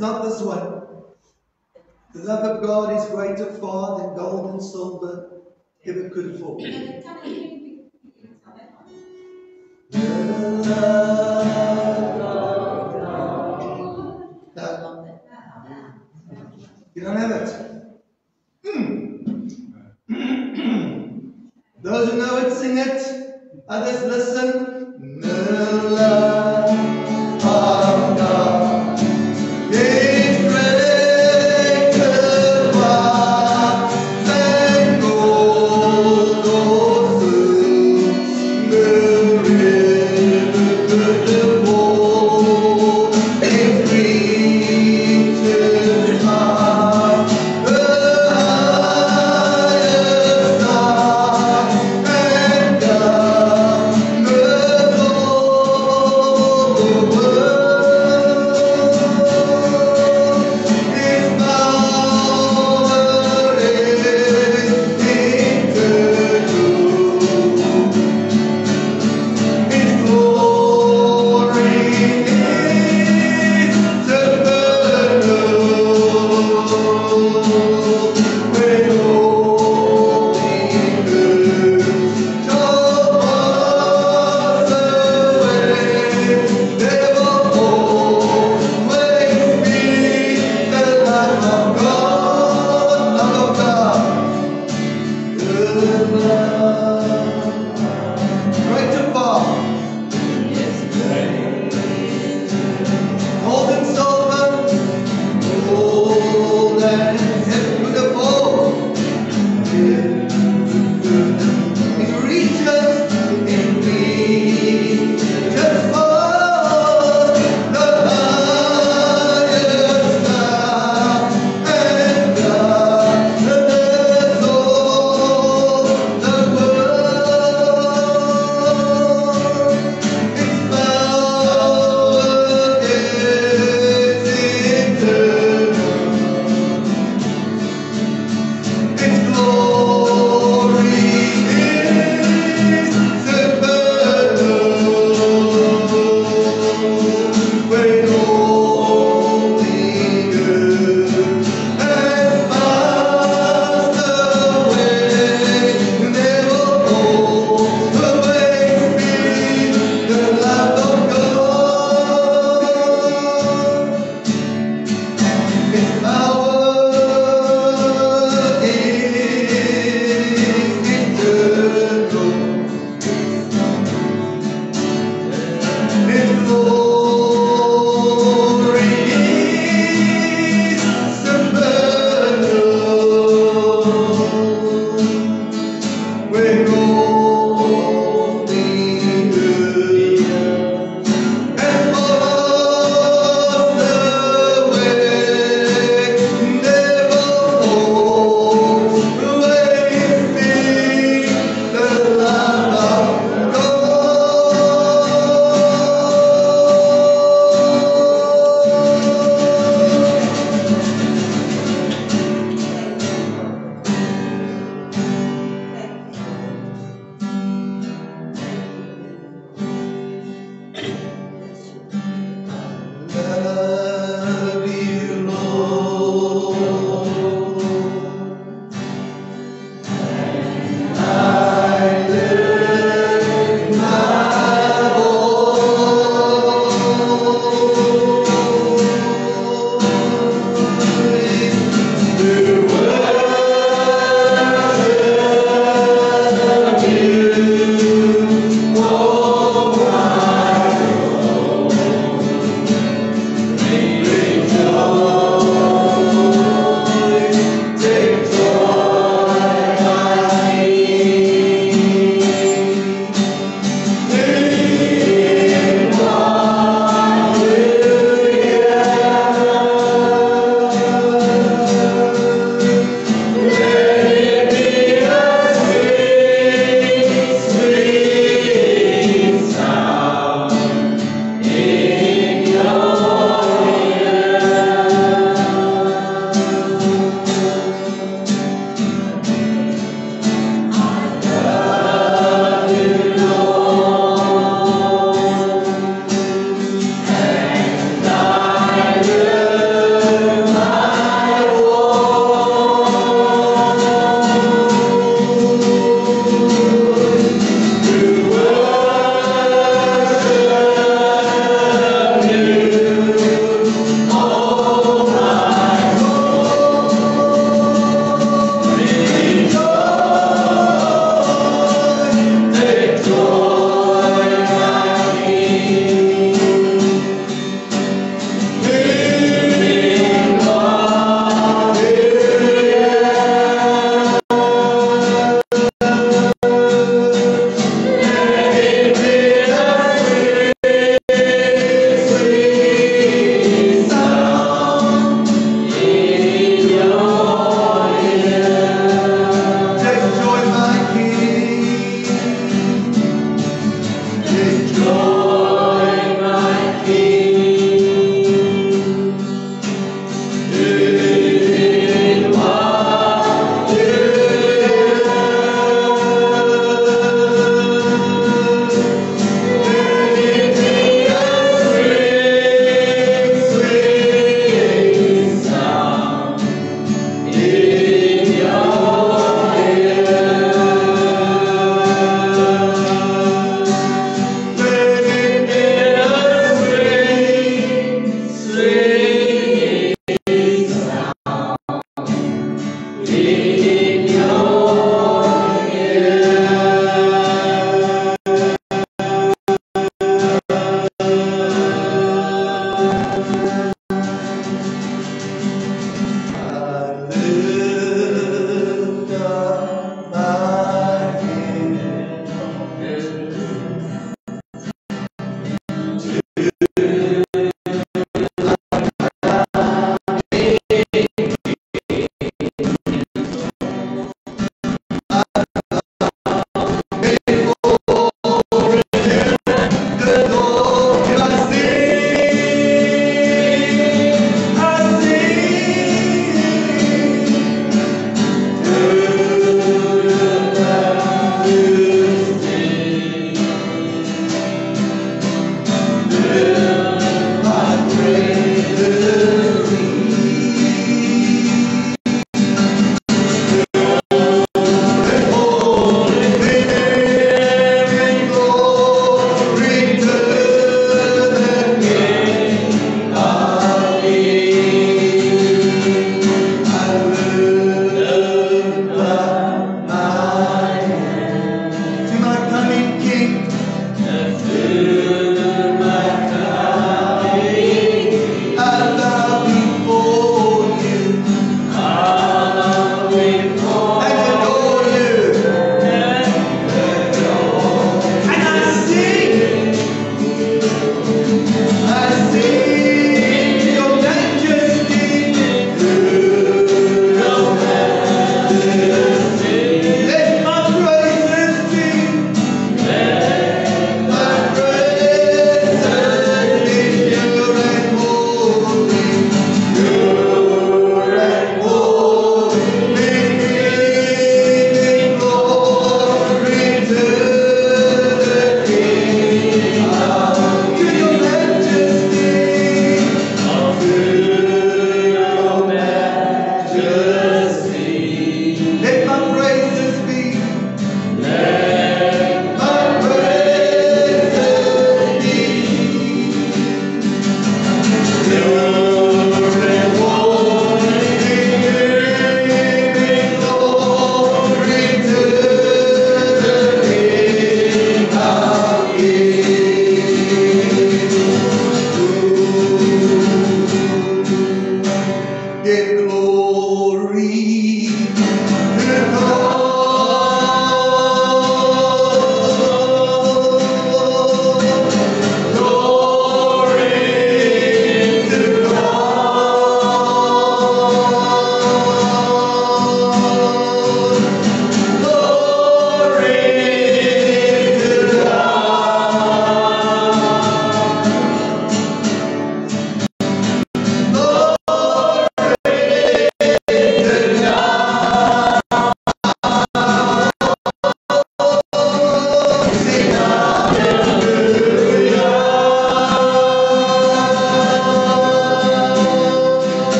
Not this one. The love of God is greater far than gold and silver ever could afford. The love of God. You don't have it. Those who know it, sing it. Others listen. The love of God is greater far than gold or silver ever could afford. It reaches far the highest star and down the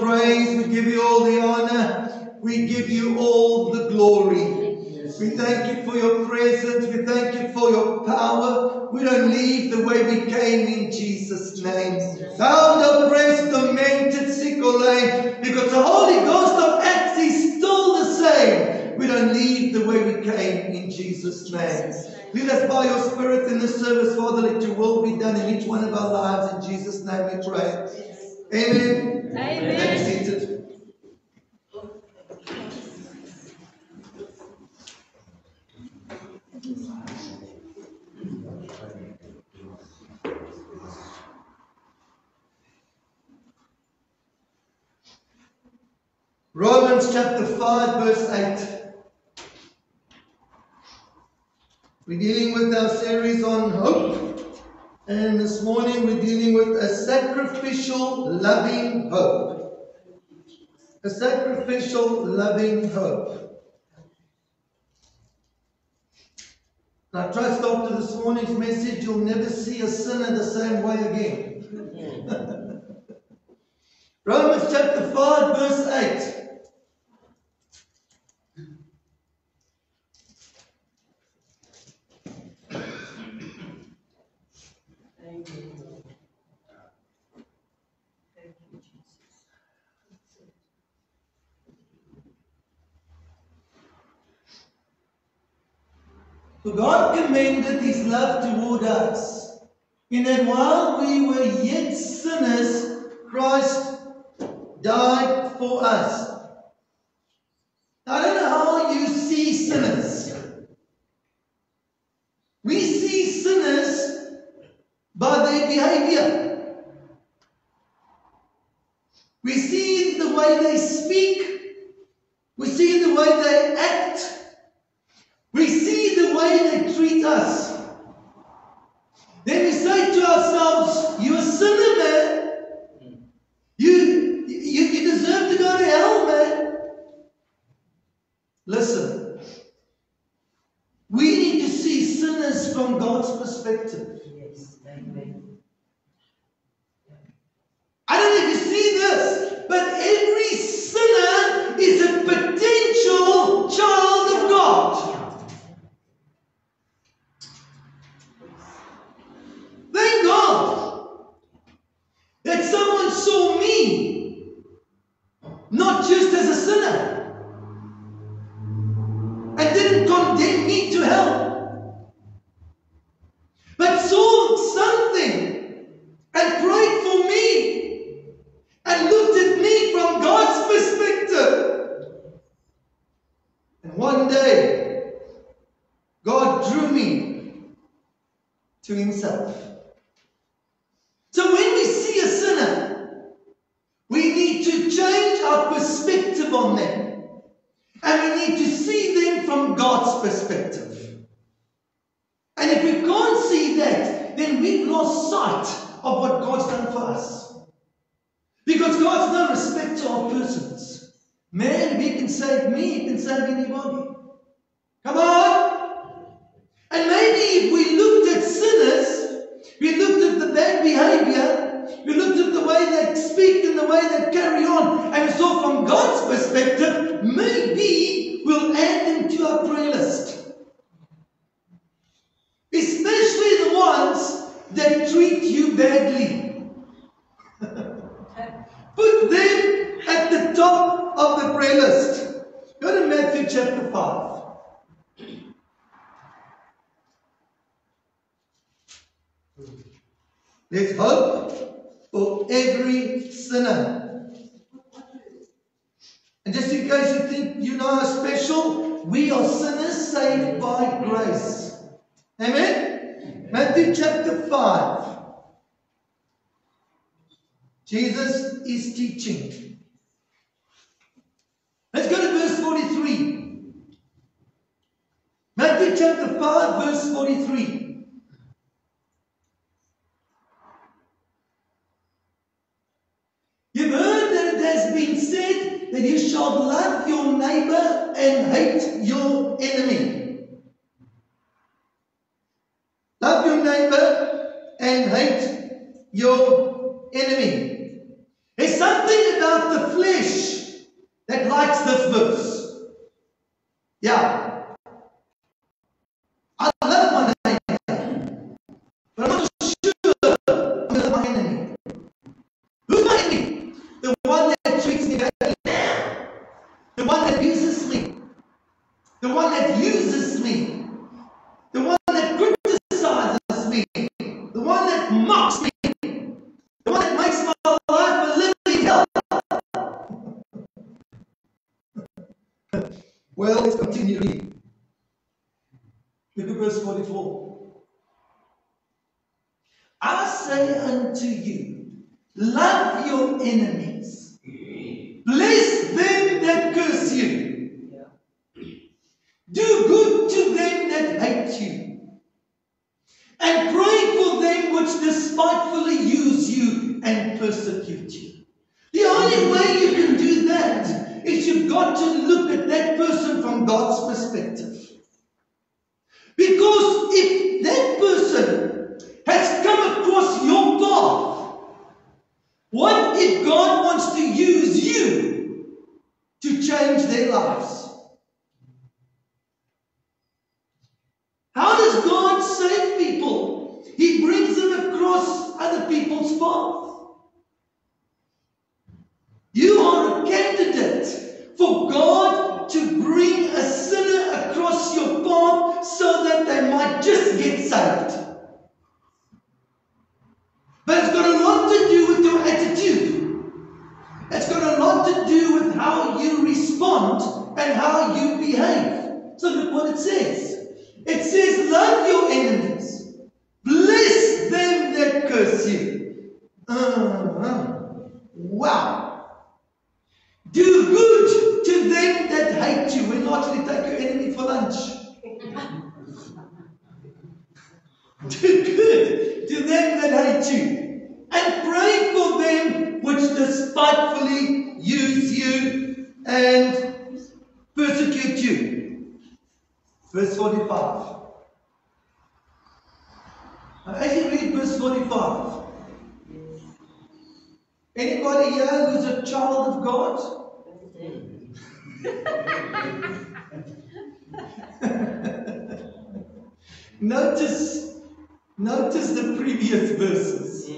praise, we give you all the honor, we give you all the glory. We thank you for your presence, we thank you for your power. We don't leave the way we came in Jesus' name. Bound, oppressed, tormented, sick or lame, because the Holy Ghost of Acts is still the same. We don't leave the way we came in Jesus' name. Lead us by your Spirit in this service, Father, let your will be done in each one of our lives. In Jesus' name we pray. Amen. Amen. Be seated. Romans chapter 5 verse 8. We're dealing with our series on hope. And this morning we're dealing with a sacrificial, loving hope. A sacrificial, loving hope. And I trust after this morning's message you'll never see a sinner the same way again. Romans chapter 5 verse 8. For God commended his love toward us, in that while we were yet sinners, Christ died for us. Now, I don't know how you see sinners. We see sinners by their behavior. We see the way they speak. We see the way they act. We see the way they treat us. Then we say to ourselves, you're a sinner, man. You deserve to go to hell, man. Listen. We need to see sinners from God's perspective. Yes, amen. I don't know if you see this, but every sinner is a potential child of God. Thank God that someone saw me not just as a sinner and didn't condemn me to hell, but saw something and prayed for me and looked at me from God's perspective. And one day, God drew me to himself. So when we see a sinner, we need to change our perspective on them. And we need to see them from God's perspective. And if we can't see that, then we've lost sight of what God's done for us. Because God's no respecter of persons. Man, he can save me, he can save anybody. Come on! And maybe if we looked at sinners, we looked at the bad behavior, we looked at the way they speak and the way they carry on, and we saw from God's perspective, maybe we'll add them to our prayer list. Especially the ones that treat you badly. Put them at the top of the prayer list. Go to Matthew chapter 5. There's hope for every sinner. And just in case you think you know how special, we are sinners saved by grace. Amen? Matthew chapter 5. Jesus is teaching. Let's go to verse 43. Matthew chapter 5 verse 43. You've heard that it has been said that you shall love your neighbor and hate your enemy. Love your neighbor and hate your enemy. There's something about about the flesh that likes this verse. Yeah. I love my neighbor, but I'm not sure I'm with my enemy. Who's my enemy? The one that treats me badly. The one that abuses me. The one that uses me. The one that criticizes me. The one that mocks me. The one that makes my life a living hell. Well, let's continue reading. Look at verse 44. I say unto you, love your enemies. Bless them that curse you. Do good to them that hate you. And pray for them which despitefully use you and persecute you. The only way you can do that is you've got to look at that person from God's perspective. Because if that person has come across your path, what if God wants to use you to change their lives? How does God save people? He brings them across other people's path. You are a candidate for God to bring a sinner across your path so that they might just get saved. But it's got a lot to do with your attitude. It's got a lot to do with how you respond and how you behave. So look what it says. It says, love your enemies. Bless them that curse you. Wow. Do good to them that hate you. When largely take your enemy for lunch. Do good to them that hate you. And pray for them which despitefully use you and persecute you. Verse 45. As you read verse 45, anybody here who's a child of God? Notice the previous verses.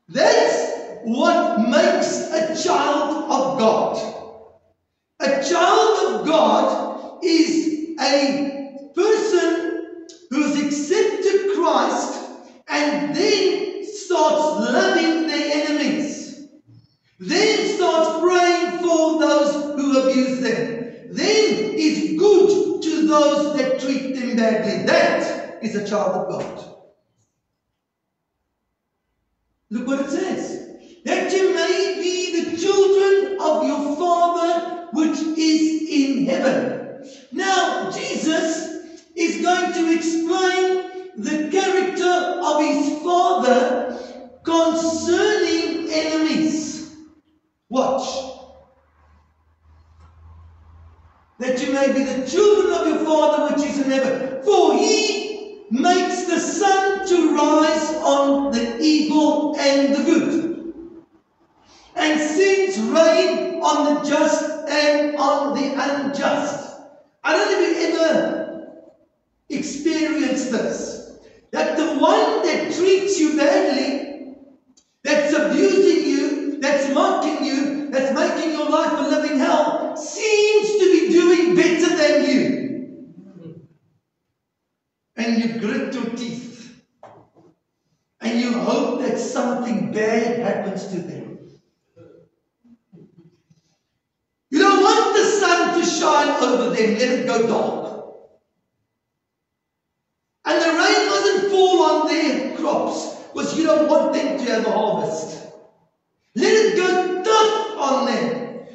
That's what makes a child of God. A child of God is a person who's accepted Christ and then starts loving their enemies. Then starts praying for those who abuse them. Then is good to those that treat them badly. That is a child of God. Look what it says. That you may be the children of your Father which is in heaven. Now, Jesus is going to explain the character of his Father concerning enemies. Watch. That you may be the children of your Father which is in heaven. For he makes the sun to rise on the evil and the good, and sends rain on the just and on the unjust. I don't know if you ever experienced this. That the one that treats you badly, that's abusing you, that's mocking you, that's making your life a living hell, seems to be doing better than you. And you grit your teeth. And you hope that something bad happens to them. You don't want the sun to shine over them, let it go dark. And the rain doesn't fall on their crops because you don't want them to have a harvest. Let it go tough on them.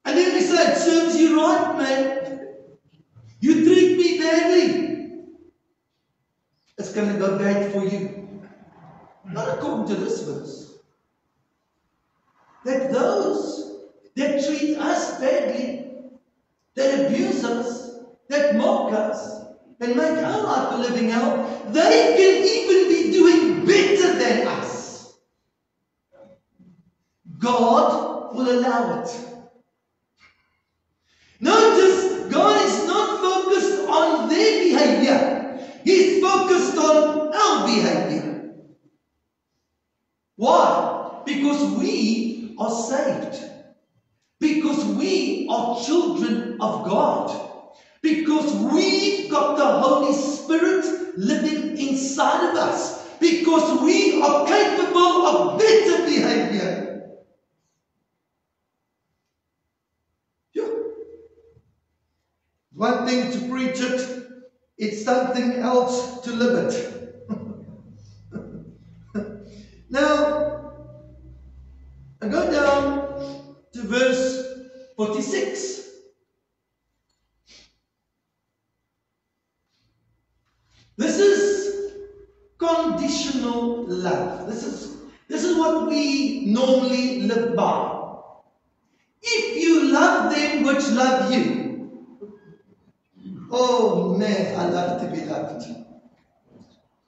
And then we say, it serves you right, man. You treat me badly. It's going to go bad for you. Not according to this verse. That those that treat us badly, that abuse us, that mock us, and make our life a living hell, they can even be doing better than us. God will allow it. Notice, God is not focused on their behavior. He's focused on our behavior. Why? Because we are saved. Because we are children of God. Because we've got the Holy Spirit living inside of us. Because we are capable of better behavior. Yeah. One thing to preach it, it's something else to live it. Now, I go down to verse 46. This is conditional love. This is what we normally live by. If you love them which love you. Oh man, I love to be loved.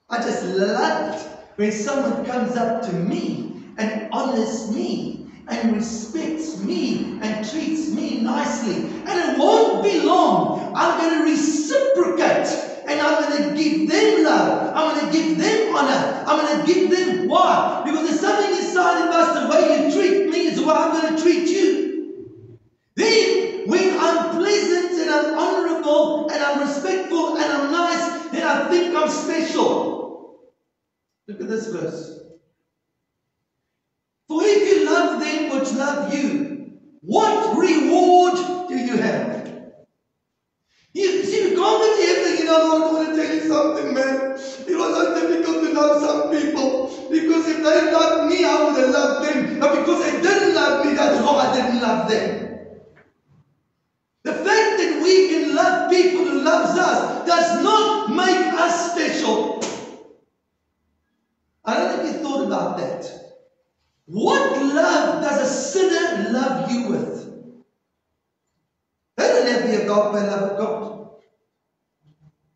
I just love it when someone comes up to me and honors me and respects me and treats me nicely. And it won't be long. I'm going to reciprocate. And I'm going to give them love. I'm going to give them honor. I'm going to give them why? Because there's something inside of us, the way you treat me is the way I'm going to treat you. Then, when I'm pleasant and I'm honorable and I'm respectful and I'm nice, then I think I'm special. Look at this verse. For if you love them which love you, what reward do you have? You see, we can't get to heaven. Lord, I want to tell you something, man. It was so difficult to love some people. Because if they loved me, I would have loved them. But because they didn't love me, that's why I didn't love them. The fact that we can love people who loves us does not make us special. I don't know if you thought about that. What love does a sinner love you with? They don't have the agape love of God.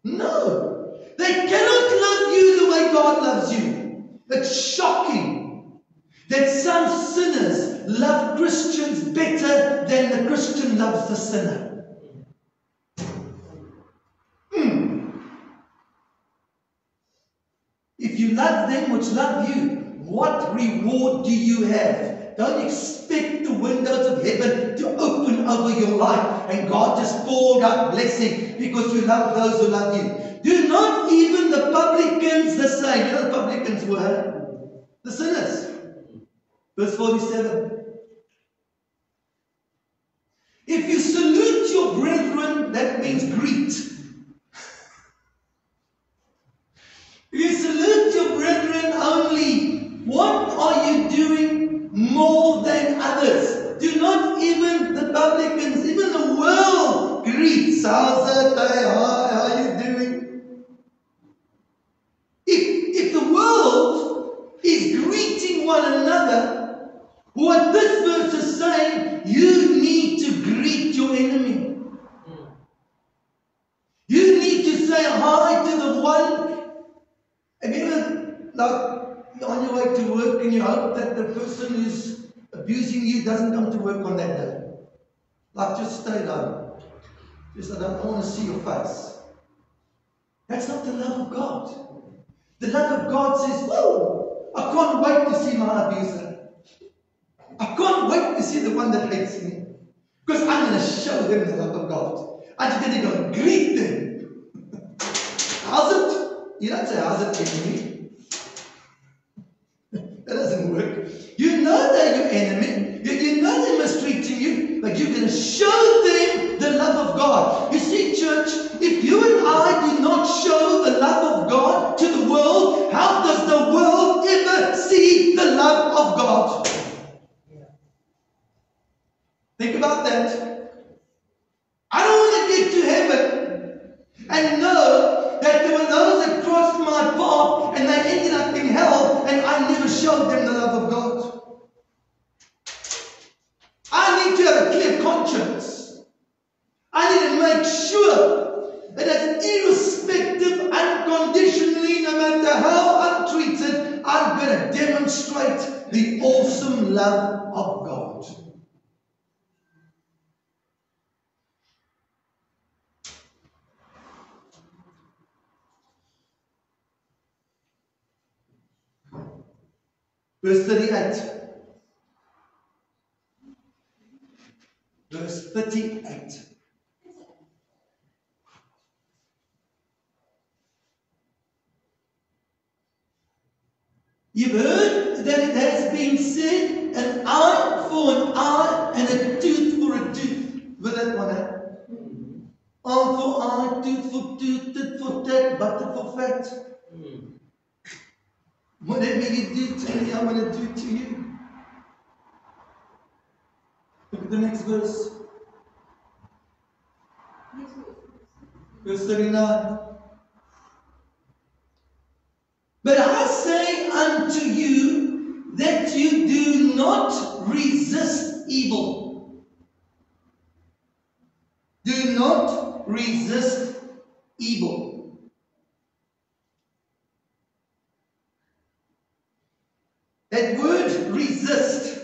No. They cannot love you the way God loves you. It's shocking that some sinners love Christians better than the Christian loves the sinner. If you love them which love you, what reward do you have? Don't expect the windows of heaven to open over your life and God just poured out blessing because you love those who love you. Do not even the publicans the same. You know the publicans were? The sinners. Verse 47. If you salute your brethren, that means greet. If you salute your brethren only, what are you doing more than others? Do not even the publicans, even the world greets. How's it? Hey, hi, how are you doing? If the world is greeting one another, what this verse is saying, you need to greet your enemy. You need to say hi to the one. Have you ever, like, you're on your way to work and you hope that the person who's abusing you doesn't come to work on that day? Like, just stay home. Just, I don't want to see your face. That's not the love of God. The love of God says, whoa, I can't wait to see my abuser. I can't wait to see the one that hates me. Because I'm going to show them the love of God. I'm just going to go and greet them. How's it? You don't say, how's it, enemy? That doesn't work. You know they're your enemy. You know they're mistreating you. But you're going to show them the love of God. You see, church, if you and I do not show the love of God to the world, how does the world ever see the love of God? Think about that. I don't want to get to heaven and know that there were those that crossed my path and they ended up in hell and I never showed them the love of God. I need to have a clear conscience. I need to make sure that irrespective, unconditionally, no matter how I'm treated, I'm going to demonstrate the awesome love of God. Verse 38. Verse 38. You've heard that it has been said, an eye for an eye and a tooth for a tooth. With that one, eh? Eye for eye, tooth for tooth, tit for tat, butter for fat. Whatever you do to me, I'm going to do to you. Look at the next verse. Verse 39. But I say unto you that you do not resist evil. Do not resist evil. That word resist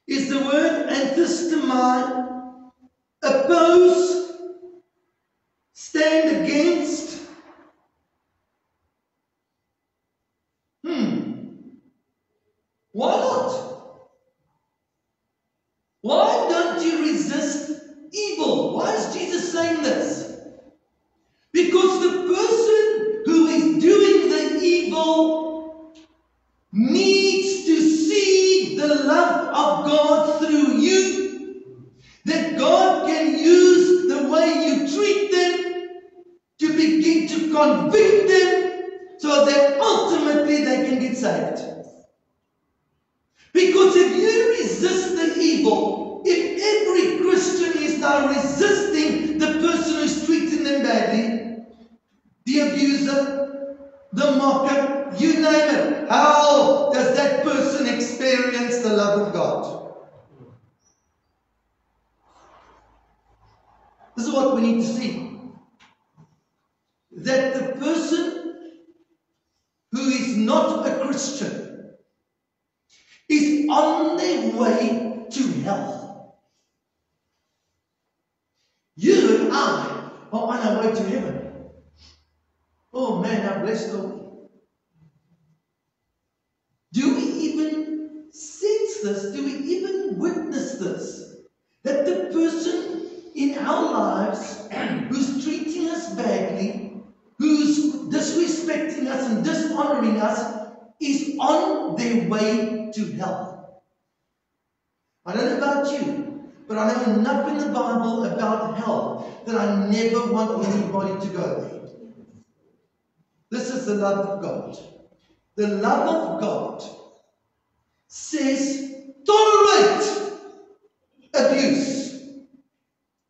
is the word anthistemi, oppose, stand against. Why not? Why don't you resist evil? Why is Jesus saying this? Because the person who is doing the evil needs to see the love of God through you. That God can use the way you treat them to begin to convict them so that ultimately they can get saved. Because if you resist the evil, if every Christian is now resisting the person who's treating them badly, the abuser, the mocker, you name it, how does that person experience the love of God? This is what we need to see. That the person who is not a Christian is on their way to hell. You and I are on our way to heaven. Oh man, how blessed are we? Do we even sense this? Do we even witness this? That the person in our lives who's treating us badly, who's disrespecting us and dishonoring us, is on their way to hell. I don't know about you, but I know enough in the Bible about hell that I never want anybody to go there. This is the love of God. The love of God says, tolerate abuse.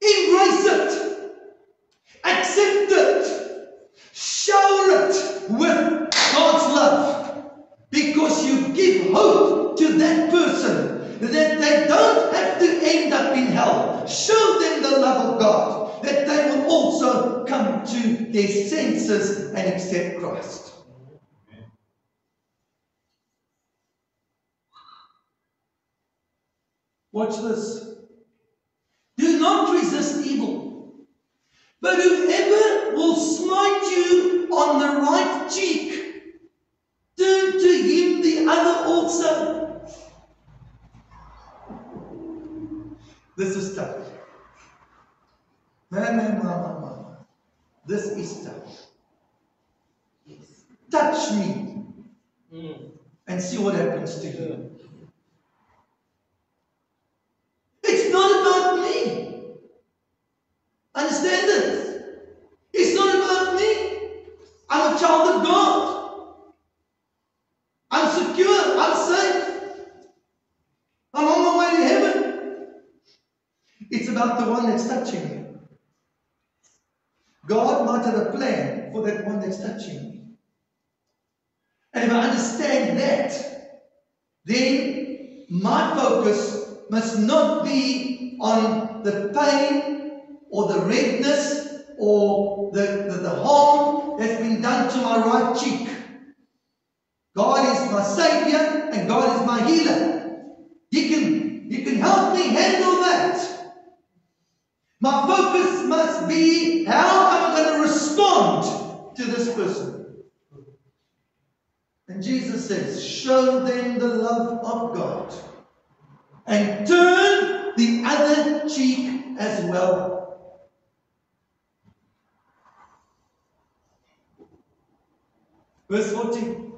Embrace it. Accept it. Shower it with God's love. Because you give hope to that person that they don't have to end up in hell. Show them the love of God, that they will also come to their senses and accept Christ. Watch this. Do not resist evil, but whoever will smite you on the right cheek, turn to him the other also. This is tough. Man. This is tough. Yes. Touch me and see what happens to you. It's not about me. Understand this? It's not about me. I'm a child of God. I'm secure. I'm safe. I'm on my way to heaven. It's about the one that's touching me. God might have a plan for that one that's touching me. And if I understand that, then my focus must not be on the pain or the redness or the harm that's been done to my right cheek. God is my Savior and God is my healer. He can help me handle that. My focus must be how am I going to respond to this person. And Jesus says, show them the love of God and turn the other cheek as well. Verse 14.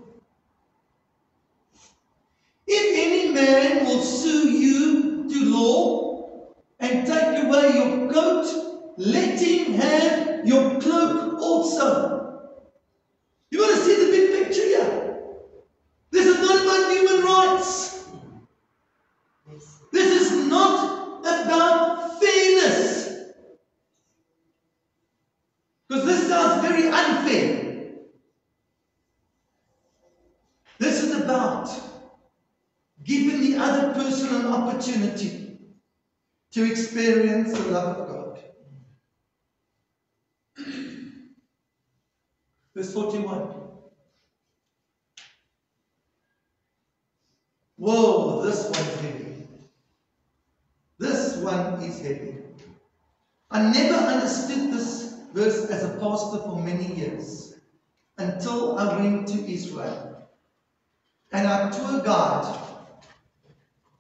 If any man will sue you to law and take away your coat, let him have your cloak also. You want to see the big picture here? This is not about human rights. This is not about fairness. Because this sounds very unfair. This is about giving the other person an opportunity to experience the love of God. Verse 41. Whoa, this one's heavy. This one is heavy. I never understood this verse as a pastor for many years until I went to Israel. And our tour guide,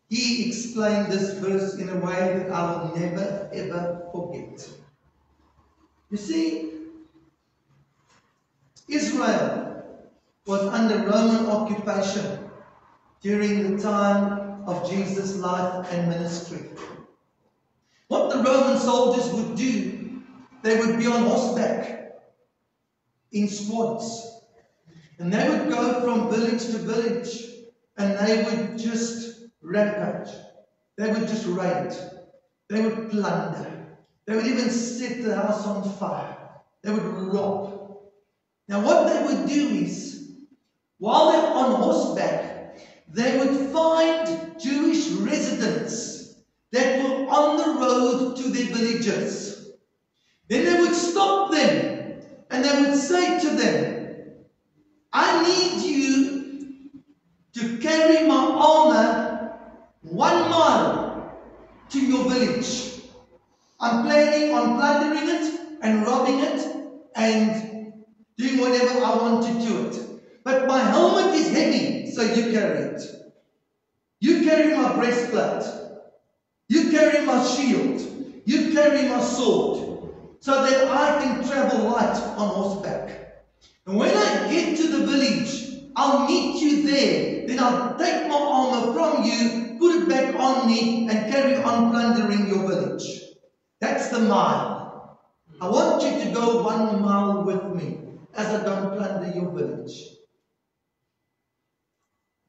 he explained this verse in a way that I will never ever forget. You see, Israel was under Roman occupation during the time of Jesus' life and ministry. What the Roman soldiers would do, they would be on horseback in squads. And they would go from village to village and they would just rampage. They would just raid. They would plunder. They would even set the house on fire. They would rob. Now what they would do is, while they're on horseback, they would find Jewish residents that were on the road to their villages. Then they would stop them and they would say to them, I need you to carry my armor 1 mile to your village. I'm planning on plundering it and robbing it and doing whatever I want to do it. But my helmet is heavy, so you carry it. You carry my breastplate. You carry my shield. You carry my sword, so that I can travel light on horseback. And when I get to the village, I'll meet you there. Then I'll take my armor from you, put it back on me, and carry on plundering your village. That's the mile. I want you to go 1 mile with me as I go and plunder your village.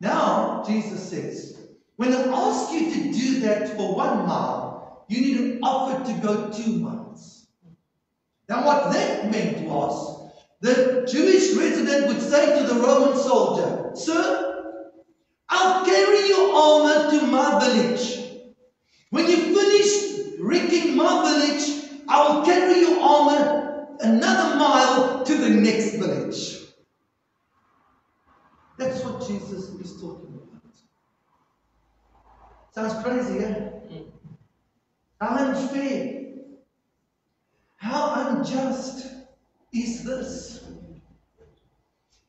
Now, Jesus says, when I ask you to do that for 1 mile, you need an offer to go 2 miles. Now, what that meant was, the Jewish resident would say to the Roman soldier, Sir, I'll carry your armor to my village. When you finish wrecking my village, I will carry your armor another mile to the next village. That's what Jesus is talking about. Sounds crazy, eh? How unfair, how unjust is this?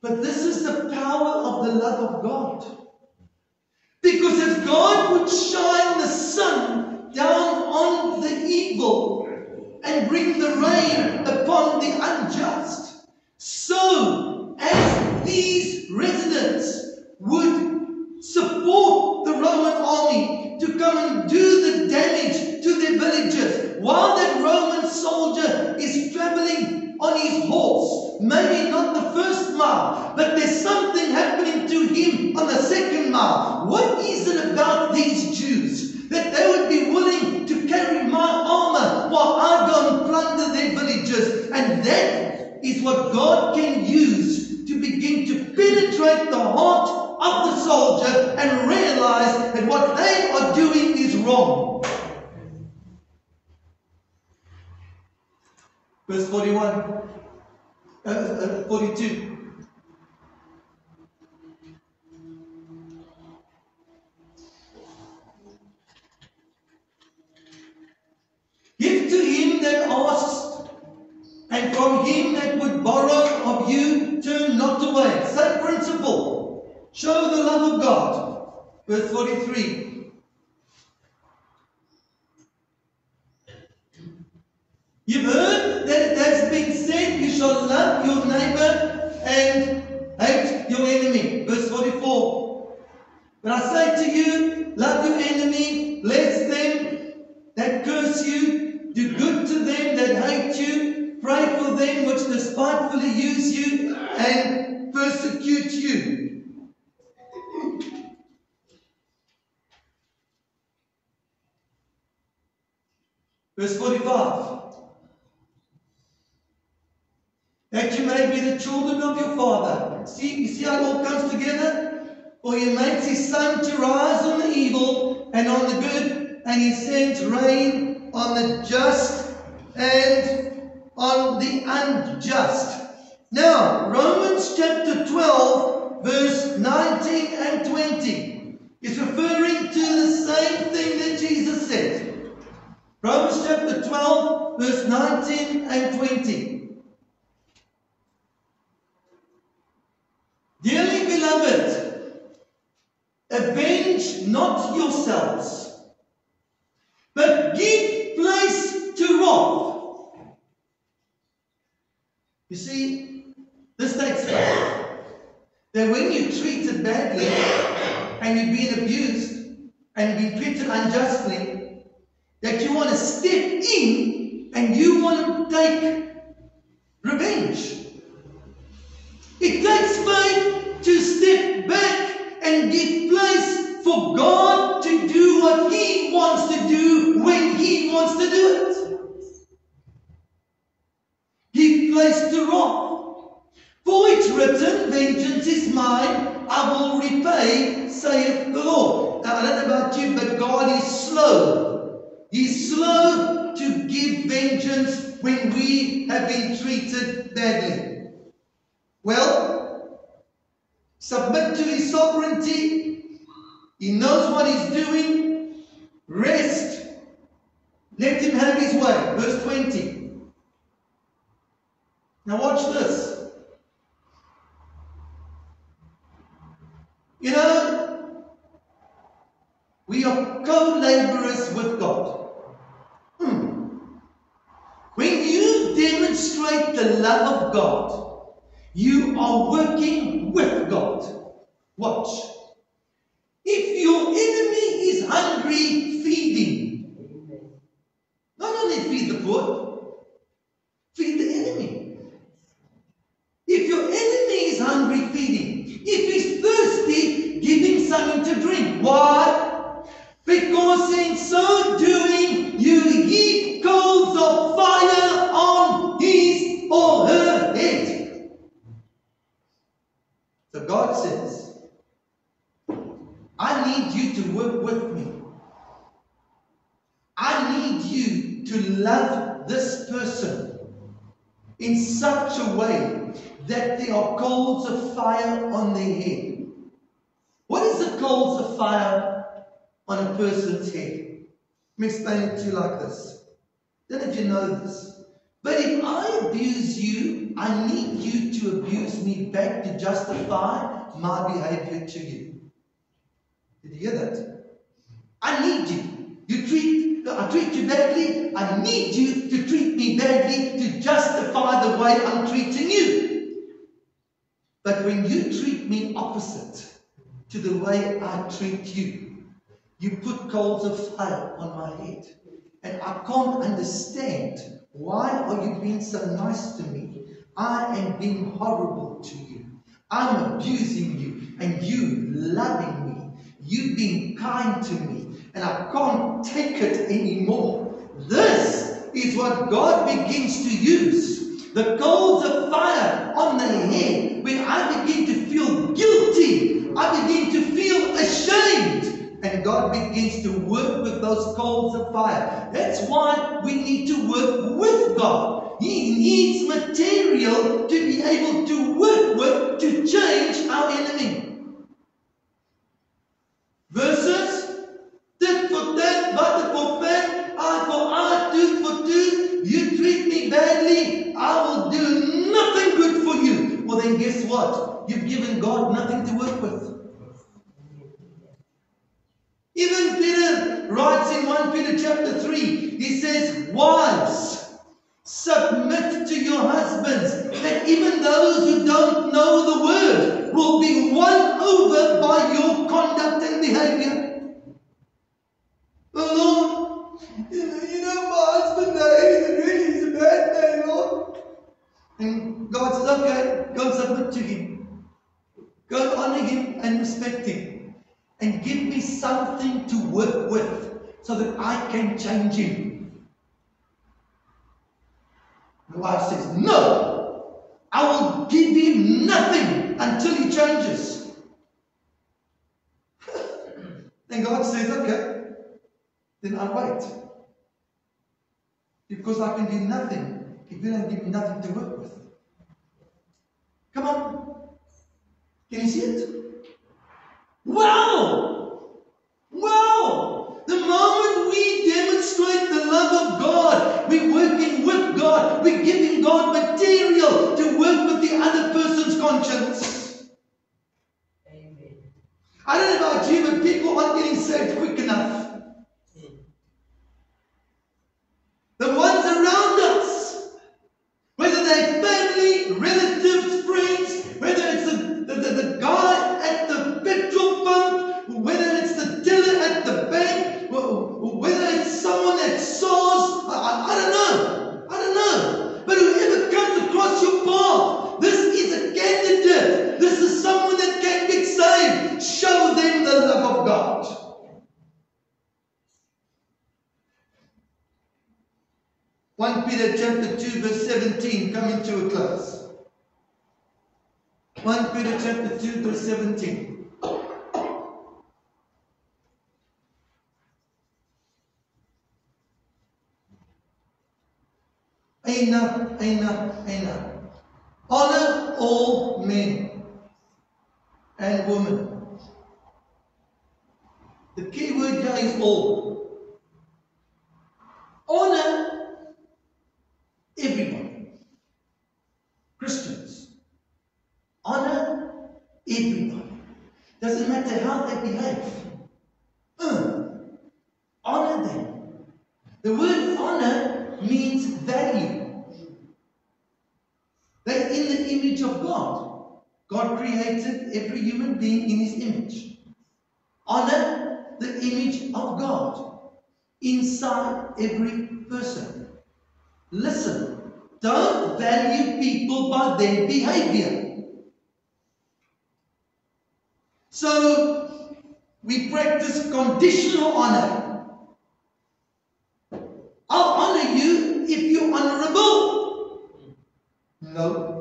But this is the power of the love of God. Because if God would shine the sun down on the evil and bring the rain upon the unjust, so as these residents would support the Roman army to come and do the damage to their villages, while that Roman soldier is traveling on his horse, maybe not the first mile, but there's something happening to him on the second mile. What is it about these Jews that they would be willing to carry my armor while I go and plunder their villages? And that is what God can use to begin to penetrate the heart of the soldier and realize that what they are doing is wrong. Verse 42. Verse 43. You've heard that it has been said, you shall love your neighbor and hate your enemy. Verse 44. But I say to you, love your enemy, bless them that curse you, do good to them that hate you, pray for them which despitefully use you and persecute you. Verse 45. That you may be the children of your Father. You see how it all comes together? For he makes his sun to rise on the evil and on the good, and he sends rain on the just and on the unjust. Now, Romans chapter 12, verse 19 and 20 is referring to the same thing that Jesus said. Romans chapter 12, verse 19 and 20. Dearly beloved, avenge not yourselves, but give place to wrath. You see, this takes faith. That when you're treated badly, and you've been abused, and you've been treated unjustly, that you want to step in, and you want to take revenge. It takes faith to step back and give place for God to do what He wants to do when He wants to do it. Give place to wrath. For it's written, vengeance is mine, I will repay, saith the Lord. Now I don't know about you, but God is slow. He's slow to give vengeance when we have been treated badly. Well, submit to His sovereignty. He knows what He's doing. Rest. Let Him have His way. Verse 20. Now watch this. You know, we are co-laborers with God. When you demonstrate the love of God, you are working with God. Watch. If your enemy is hungry, feed him. Not only feed the poor, feed the enemy. If your enemy is hungry, feed him. If he's thirsty, give him something to drink. Why? Because in so doing, you heap coals of fire on his or her head. So God says, I need you to work with me. I need you to love this person in such a way that there are coals of fire on their head. What is the coals of fire on a person's head? Let me explain it to you like this. Don't know if you know this. But if I abuse you, I need you to abuse me back to justify my behavior to you. Did you hear that? I need you. I treat you badly. I need you to treat me badly to justify the way I'm treating you. But when you treat me opposite to the way I treat you, you put coals of fire on my head. And I can't understand. Why are you being so nice to me? I am being horrible to you. I'm abusing you and you loving me. You being kind to me. And I can't take it anymore. This is what God begins to use. The coals of fire on the head. When I begin to feel guilty. I begin to feel ashamed. And God begins to work with those coals of fire. That's why we need to work with God. He needs material to be able to work with to change our enemy. Versus tit for tat, butter for fat, eye for eye, tooth for tooth. You treat me badly, I will do nothing good for you. Well then guess what? You've given God nothing to work with. Peter writes in 1 Peter chapter 3, he says, wives, submit to your husbands, that even those who don't know the word will be won over by your conduct and behavior. Oh Lord, you know my husband, he's a bad man, Lord. And God says, okay, go and submit to him. Go and honor him and respect him. And give me something to work with so that I can change him. The wife says, no, I will give him nothing until he changes. Then God says, okay, then I'll wait. Because I can do nothing if you don't give me nothing to work with. Come on. Can you see it? Wow! Wow! The moment we demonstrate the love of God, we're working with God, we're giving God material to work with the other person's conscience. Amen. I don't know about you, but people aren't getting saved quick enough. The ones around us, whether they're family, relatives, friends, whether it's the guy at the petrol pump, whether it's the teller at the bank, whether it's someone that saws, I don't know. I don't know. But whoever comes across your path, this is a candidate. This is someone that can get saved. Show them the love of God. Peter chapter 2 verse 17, coming to a close. 1 Peter chapter 2 verse 17. Aina. Honor all men and women. The key word here is all. Honor everybody. Christians. Honor everybody. Doesn't matter how they behave. Honor them. The word honor means value. They're in the image of God. God created every human being in His image. Honor the image of God inside every person. Listen, don't value people by their behavior. So, we practice conditional honor. I'll honor you if you're honorable. No.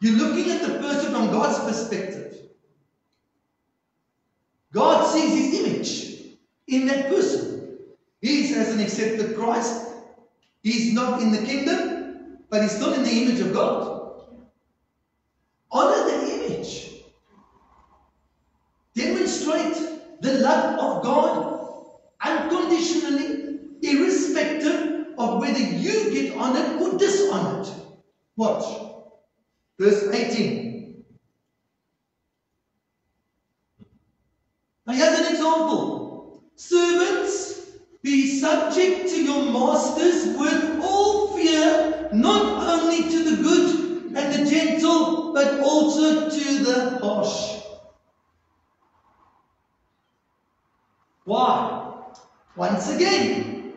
You're looking at the person from God's perspective. God sees His image in that person. He hasn't accepted Christ. He's not in the kingdom, but he's still in the image of God. Honor the image. Demonstrate the love of God unconditionally, irrespective of whether you get honored or dishonored. Watch. Verse 18. Now here's an example. Servants, be subject to your masters with all fear, not only to the good and the gentle, but also to the harsh. Why? Once again,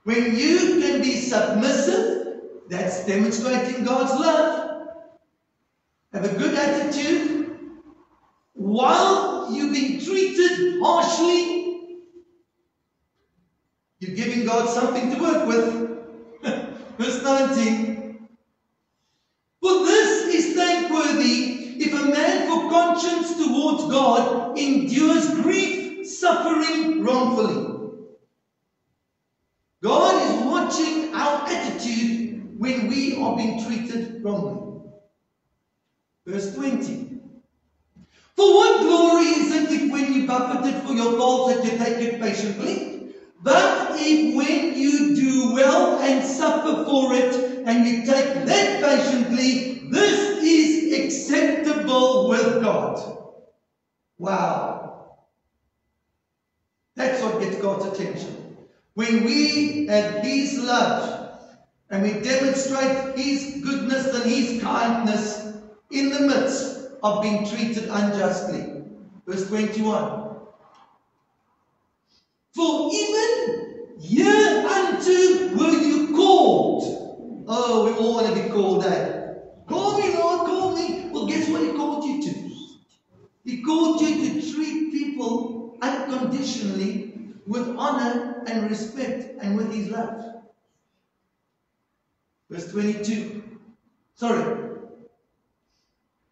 when you can be submissive, that's demonstrating God's love. Have a good attitude. While you're being treated harshly, you're giving God something to work with. Verse 19. For this is thankworthy if a man for conscience towards God endures grief, suffering wrongfully. God is watching our attitude when we are being treated wrongly. Verse 20. For what glory is it if when you buffeted for your faults that you take it patiently? But if when you do well and suffer for it, and you take that patiently, this is acceptable with God. Wow. get God's attention. When we have His love and we demonstrate His goodness and His kindness in the midst of being treated unjustly. Verse 21. For even hereunto were you called. Oh, we all want to be called, eh? Call me, Lord, call me. Well, guess what He called you to? He called you to treat people unconditionally with honor and respect and with His love. Verse 22. Sorry.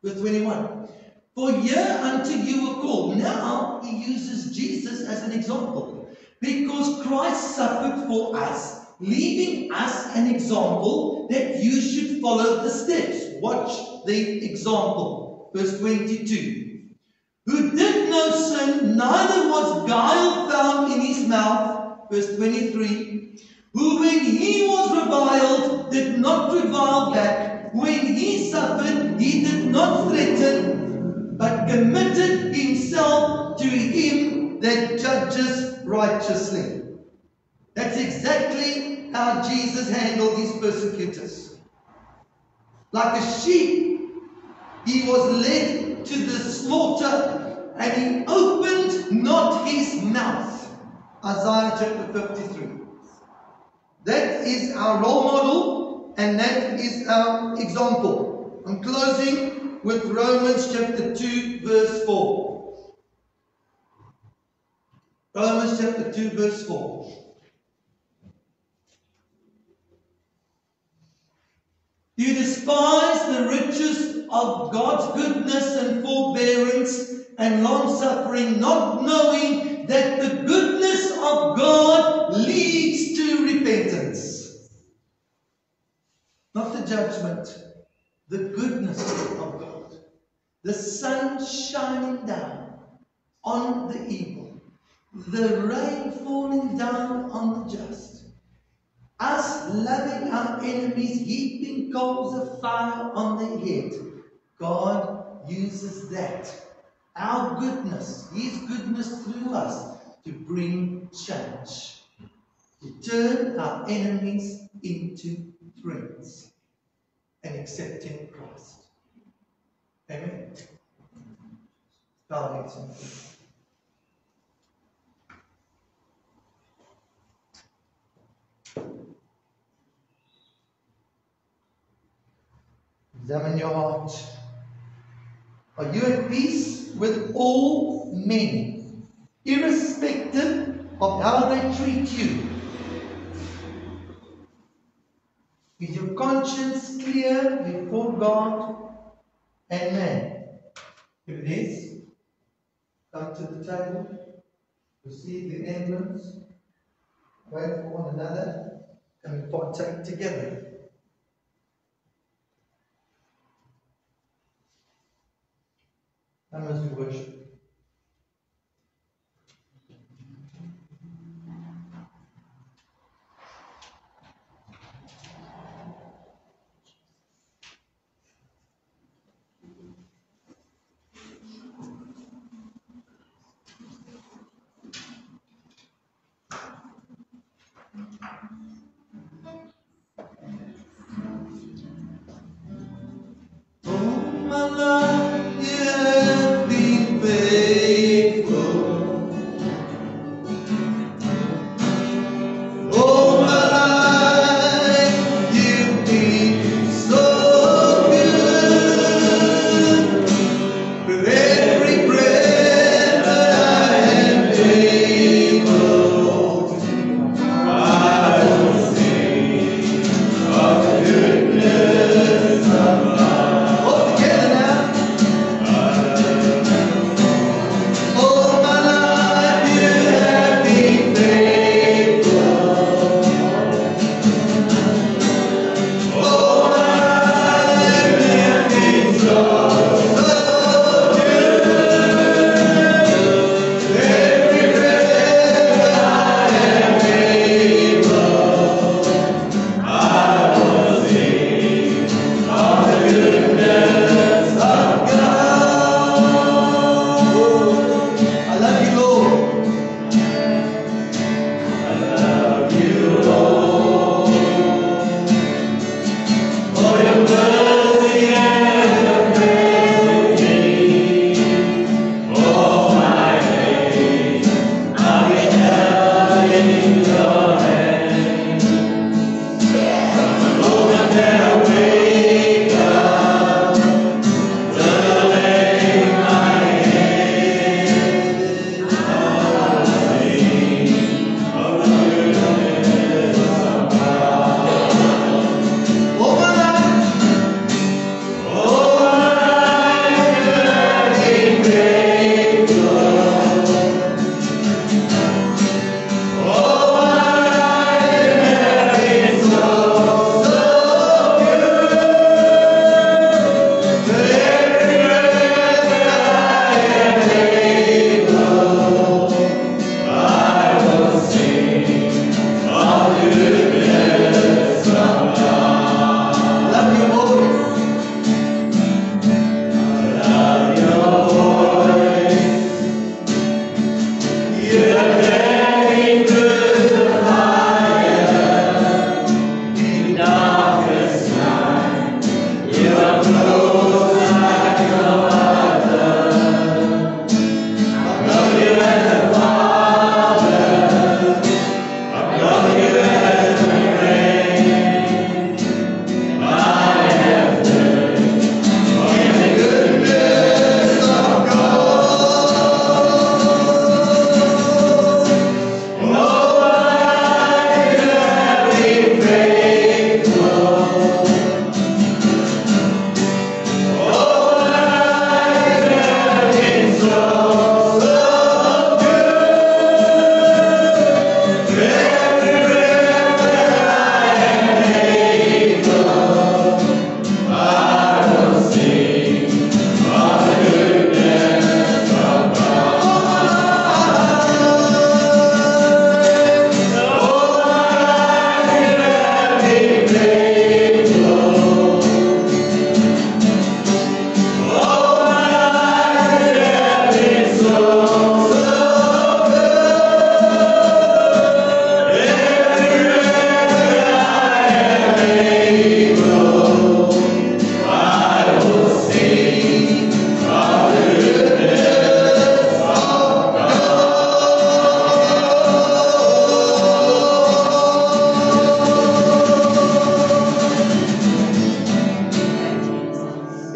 Verse 21. For hereunto you were called. Now he uses Jesus as an example. Because Christ suffered for us, leaving us an example that you should follow the steps. Watch the example. Verse 22. Who did no sin, neither was guile found in his mouth. Verse 23. Who when he was reviled, did not revile back. When he suffered, he did not threaten, but committed himself to him that judges righteously. That's exactly how Jesus handled his persecutors. Like a sheep, he was led to the slaughter, and he opened not his mouth. Isaiah chapter 53. That is our role model, and that is our example. I'm closing with Romans chapter 2 verse 4. Romans chapter 2 verse 4. You despise the riches of God's goodness and forbearance and long-suffering, not knowing that the goodness of God leads to repentance. Not the judgment, the goodness of God. The sun shining down on the evil, the rain falling down on the just. Us loving our enemies, heaping coals of fire on their head. God uses that, our goodness, His goodness through us, to bring change. To turn our enemies into friends and accepting Christ. Amen. Bow your heads and pray. Examine your heart. Are you at peace with all men, irrespective of how they treat you? Is your conscience clear before God and man? If it is, come to the table, receive the emblems, pray for one another, and we partake together. And as we worship. Oh, my love, you have been faithful.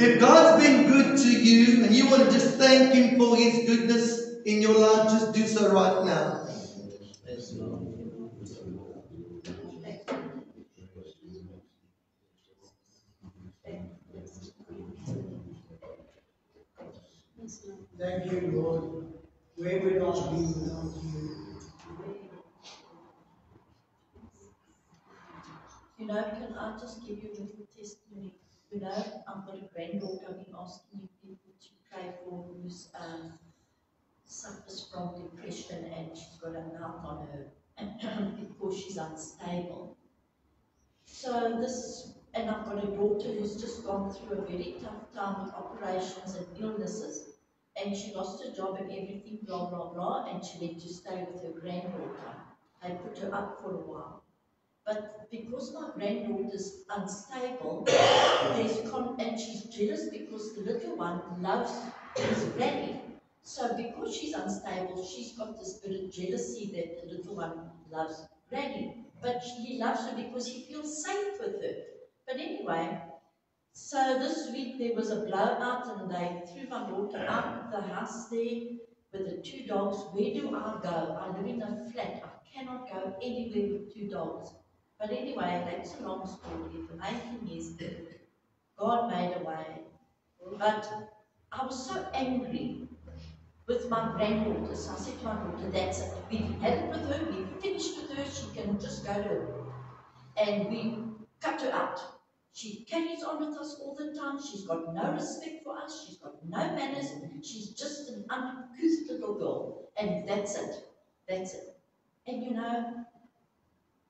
If God's been good to you and you want to just thank Him for His goodness in your life, just do so right now. Thank you, Lord. Where would I be without you? You know, can I just give you a little testimony? You know, I've got a granddaughter I've been asking you people to pray for who's suffers from depression and she's got a mouth on her because she's unstable. So this, and I've got a daughter who's just gone through a very tough time with operations and illnesses, and she lost her job and everything, blah, blah, blah, and she went to stay with her granddaughter. They put her up for a while. But because my granddaughter's unstable, and she's jealous because the little one loves his granny. So because she's unstable, she's got this bit of jealousy that the little one loves granny. But he loves her because he feels safe with her. But anyway, so this week there was a blowout and they threw my daughter out of the house there with the two dogs. Where do I go? I live in a flat. I cannot go anywhere with two dogs. But anyway, that's a long story. The main thing is that God made a way. But I was so angry with my granddaughter. So I said to my daughter, that's it. We've had it with her, we've finished with her, she can just go to her. And we cut her out. She carries on with us all the time. She's got no respect for us. She's got no manners. She's just an uncouth little girl. And that's it. That's it. And you know,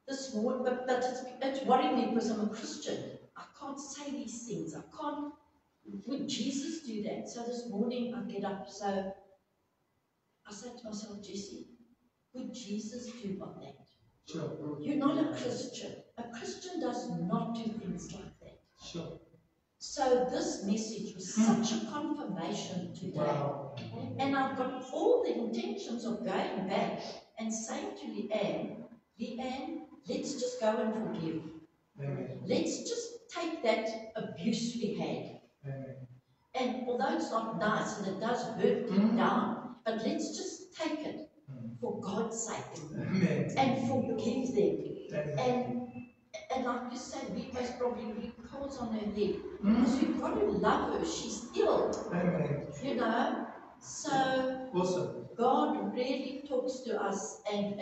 this morning, but it's worrying me because I'm a Christian. I can't say these things. I can't. Would Jesus do that? So this morning I get up. So I said to myself, Jesse, would Jesus do like that? Sure. You're not a Christian. A Christian does not do things like that. Sure. So this message was such a confirmation today. Wow. And I've got all the intentions of going back and saying to Leanne, let's just go and forgive. Amen. Let's just take that abuse we had. Amen. And although it's not nice and it does hurt deep down, but let's just take it for God's sake. Amen. And forgive them. Amen. And like you said, we must probably read coals on her head. Because we've got to love her. She's ill. Amen. You know? So Awesome. God really talks to us and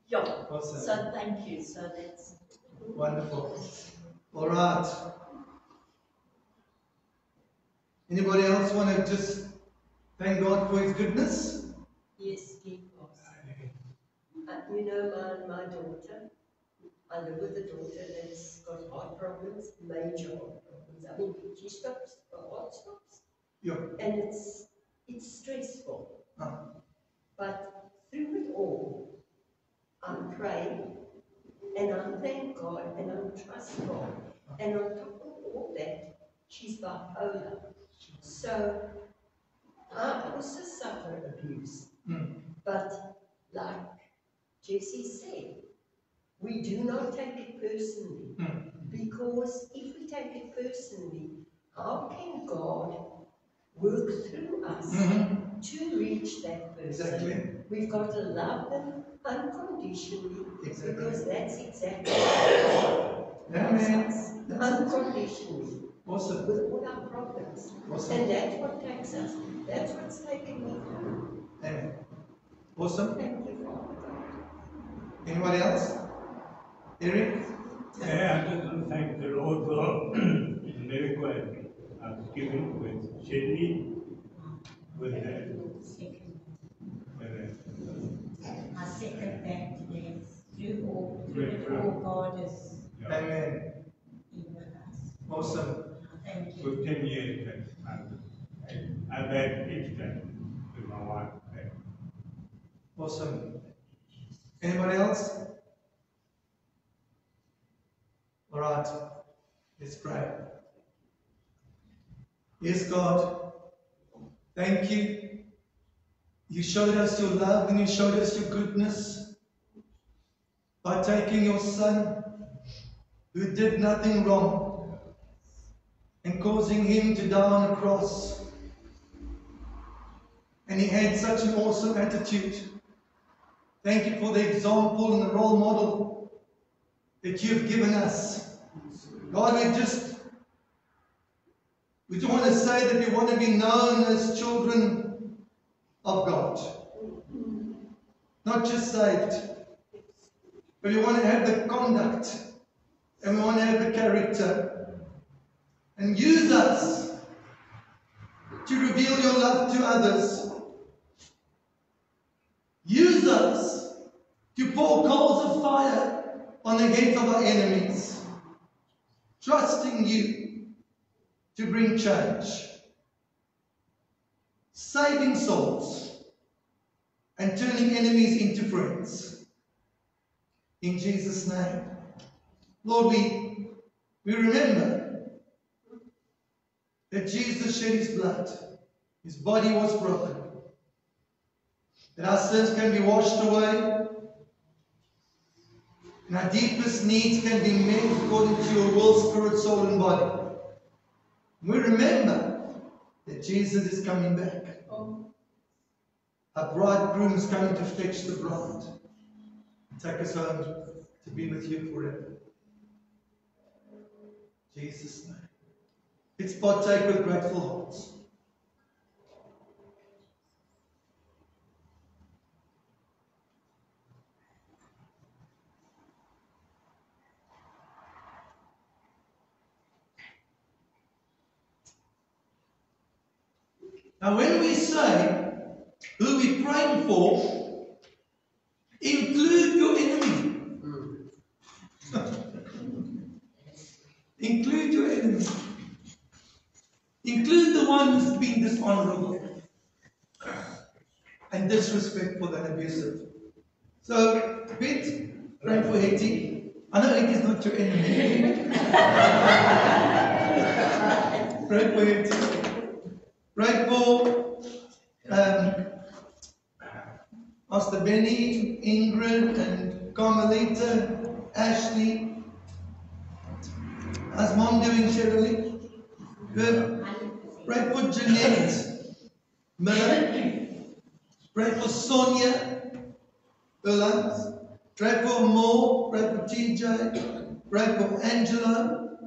yeah. Awesome. So thank you. So that's Wonderful. All right. Anybody else want to just thank God for His goodness? Yes, give us. You know, my daughter, I live with a daughter that's got heart problems, major heart problems. I mean, she stops, the heart stops. Yeah. And it's stressful. But through it all, I pray and I thank God and I trust God. And on top of all that, she's bipolar. So I also suffer abuse. But like Jesse said, we do not take it personally. Because if we take it personally, how can God work through us to reach that person? Exactly. We've got to love them unconditionally, Exactly. because that's exactly what God loves us, unconditionally, Awesome. with all our problems. Awesome. And that's what takes us. That's what's taken me through. Amen. Awesome. Thank you, Father God. Anybody else? Eric? Yeah, I just want to thank the Lord for the miracle I've given with Sydney, with I second that, yes. Through it all, God is Amen. in with us. Awesome. Thank you. for 10 years that I've had extra with my wife. Awesome. Anybody else? All right. Let's pray. Yes, God. Thank you. You showed us your love and you showed us your goodness by taking your son who did nothing wrong and causing him to die on a cross. And he had such an awesome attitude. Thank you for the example and the role model that you've given us. God, we want to say that we want to be known as children of God. Not just saved, but we want to have the conduct and we want to have the character. And use us to reveal your love to others. Use us to pour coals of fire on the heads of our enemies. Trusting you to bring change. Saving souls and turning enemies into friends. In Jesus' name. Lord, we remember that Jesus shed his blood. His body was broken. That our sins can be washed away. And our deepest needs can be met according to your will, spirit, soul, and body. We remember that Jesus is coming back. Our bridegroom is coming to fetch the bride. Take us home to be with you forever. In Jesus' name. Let's partake with grateful hearts. Now when we say who we praying for, include your enemy. Include your enemy. Include the one who's been dishonorable and disrespectful and abusive. So, Pete, pray for Hetty. I know Hetty's not your enemy. Pray for Hetty. Pray for Pastor Benny, Ingrid, and Carmelita, Ashley. How's Mom doing, Shirley? Good. Pray for Jeanette Miller. Pray for Sonia Williams. Pray for Mo. Pray for TJ. Pray for Angela.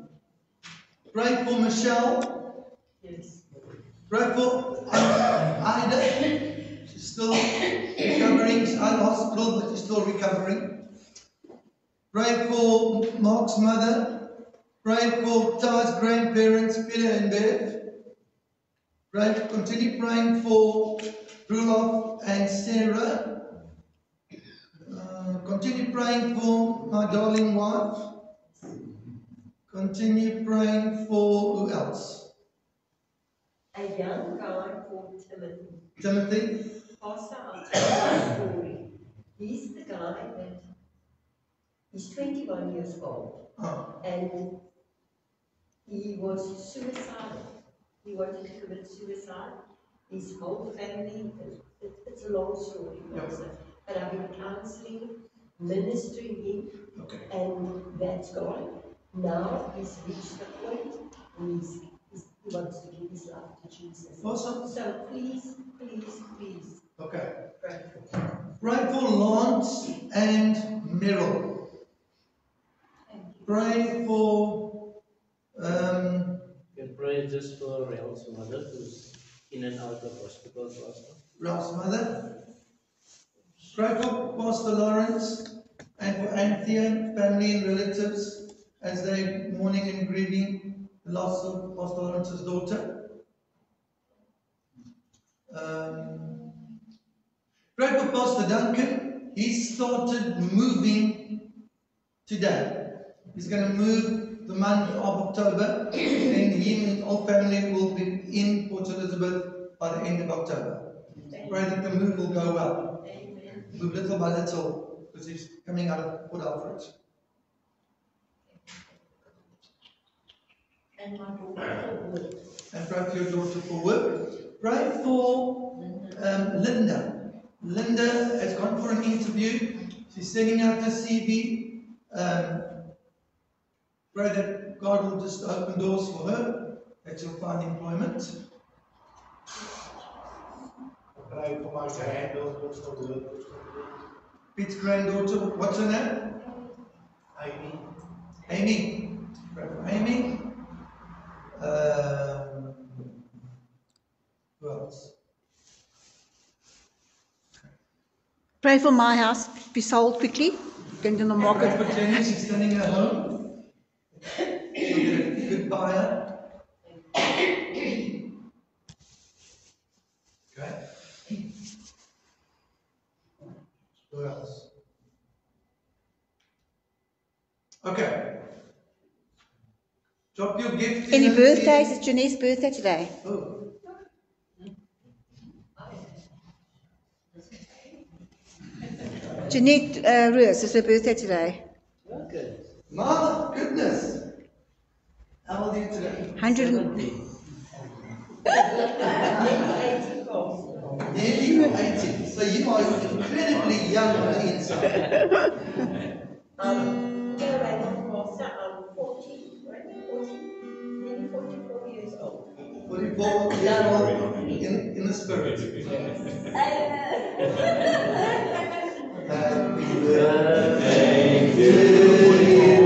Pray for Michelle. Yes. Pray for Ida. She's still recovering. She's out of hospital, but she's still recovering. Pray for Mark's mother. Pray for Ty's grandparents, Peter and Bev. Continue praying for Rudolph and Sarah. Continue praying for my darling wife. Continue praying for who else? A young guy called Timothy. Timothy. Pastor, I'll tell He's the guy that, he's 21 years old, and he was suicidal. He wanted to commit suicide. His whole family, it's a long story, but I've been counseling, ministering him, and that's gone. Now he's reached the point and he wants to give his life to Jesus. Awesome. So please, please, please, Okay. pray for him. Pray for Lance and Meryl. Pray for You can pray just for Ralph's mother who's in and out of hospital, Pastor. Ralph's mother. Pray for Pastor Lawrence and for Anthea, family and relatives, as they're mourning and grieving the loss of Pastor Lawrence's daughter. Pray for Pastor Duncan. He started moving today. He's going to move the month of October, and he and all family will be in Port Elizabeth by the end of October. Pray that the move will go well. Amen. Move little by little, because he's coming out of Port Alfred. And my daughter for work. And pray for your daughter for work. Pray for Linda. Linda has gone for an interview. She's sending out her CV. Pray that God will just open doors for her, that she'll find employment. Pray for my granddaughter for work. Pete's granddaughter, what's her name? Amy. Amy. Pray for Amy. Who else? Pray for my house to be sold quickly. Going to the Pray market. for Jenny, she's selling her home. She'll get a good buyer. Okay. Who else? Okay. Drop your gift. Any in the- birthdays? It's Janice's birthday today. Oh. Jeanette Roos, it's her birthday today. Okay. My goodness. How old are you today? 100. Nearly 80. So you are incredibly young on the inside. I'm 40, right? 40, nearly 44 years old. 44 years old in the spirit. Happy birthday to you.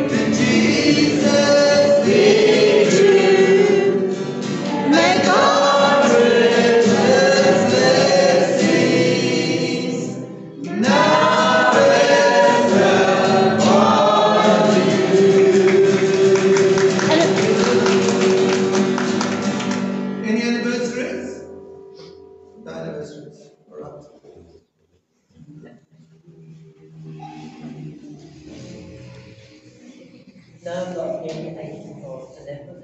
To Jesus be true. May God return blessings now and upon you. Any anniversaries? No anniversaries. All right. No, I'm not nearly 84, so that